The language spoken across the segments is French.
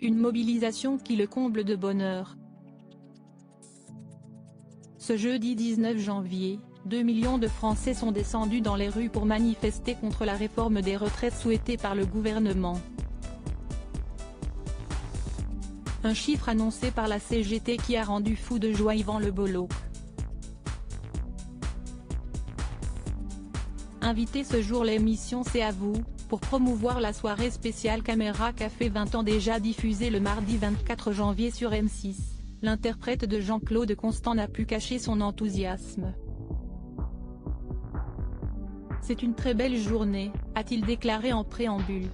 Une mobilisation qui le comble de bonheur. Ce jeudi 19 janvier, 2 millions de Français sont descendus dans les rues pour manifester contre la réforme des retraites souhaitée par le gouvernement. Un chiffre annoncé par la CGT qui a rendu fou de joie Yvan Le Bolloc. Invité ce jour l'émission C'est à vous, pour promouvoir la soirée spéciale Caméra Café 20 ans déjà diffusée le mardi 24 janvier sur M6, l'interprète de Jean-Claude Constant n'a pu cacher son enthousiasme. C'est une très belle journée, a-t-il déclaré en préambule.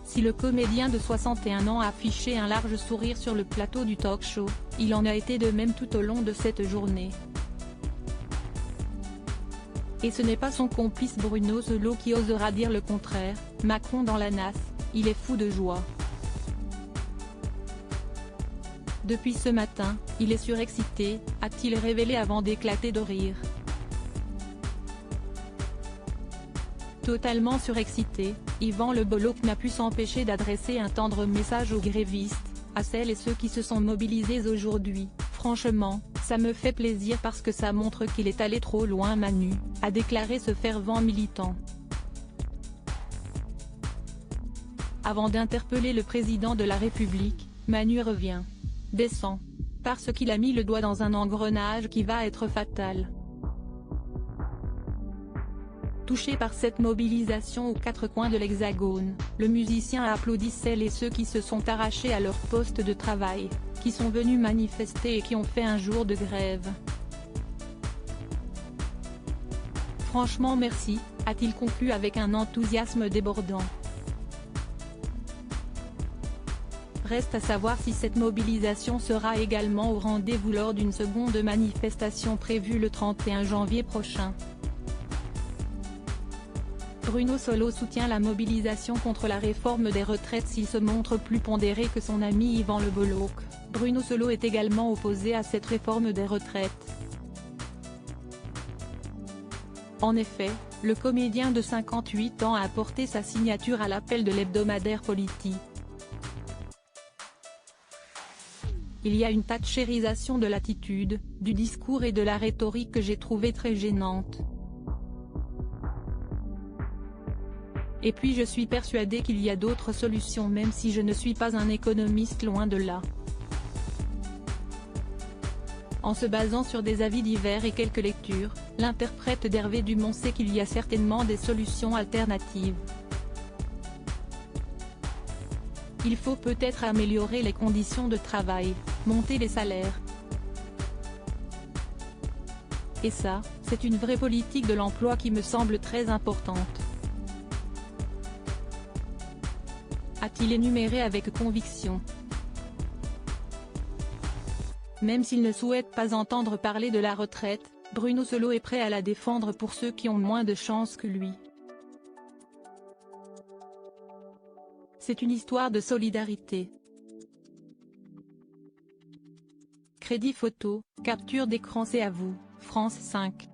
Si le comédien de 61 ans a affiché un large sourire sur le plateau du talk-show, il en a été de même tout au long de cette journée. Et ce n'est pas son complice Bruno Solo qui osera dire le contraire, Macron dans la nasse, il est fou de joie. Depuis ce matin, il est surexcité, a-t-il révélé avant d'éclater de rire. Totalement surexcité, Yvan Le Bolloc n'a pu s'empêcher d'adresser un tendre message aux grévistes, à celles et ceux qui se sont mobilisés aujourd'hui. Franchement, ça me fait plaisir parce que ça montre qu'il est allé trop loin Manu, a déclaré ce fervent militant. Avant d'interpeller le président de la République, Manu revient. Descend. Parce qu'il a mis le doigt dans un engrenage qui va être fatal. Touché par cette mobilisation aux quatre coins de l'Hexagone, le musicien a applaudi celles et ceux qui se sont arrachés à leur poste de travail, qui sont venus manifester et qui ont fait un jour de grève. Franchement merci, a-t-il conclu avec un enthousiasme débordant. Reste à savoir si cette mobilisation sera également au rendez-vous lors d'une seconde manifestation prévue le 31 janvier prochain. Bruno Solo soutient la mobilisation contre la réforme des retraites s'il se montre plus pondéré que son ami Yvan Le Bolloc. Bruno Solo est également opposé à cette réforme des retraites. En effet, le comédien de 58 ans a apporté sa signature à l'appel de l'hebdomadaire Politique. Il y a une thatchérisation de l'attitude, du discours et de la rhétorique que j'ai trouvée très gênante. Et puis je suis persuadé qu'il y a d'autres solutions même si je ne suis pas un économiste loin de là. En se basant sur des avis divers et quelques lectures, l'interprète d'Hervé Dumont sait qu'il y a certainement des solutions alternatives. Il faut peut-être améliorer les conditions de travail, monter les salaires. Et ça, c'est une vraie politique de l'emploi qui me semble très importante. A-t-il énuméré avec conviction. Même s'il ne souhaite pas entendre parler de la retraite, Bruno Solo est prêt à la défendre pour ceux qui ont moins de chance que lui. C'est une histoire de solidarité. Crédit photo, capture d'écran. C'est à vous, France 5.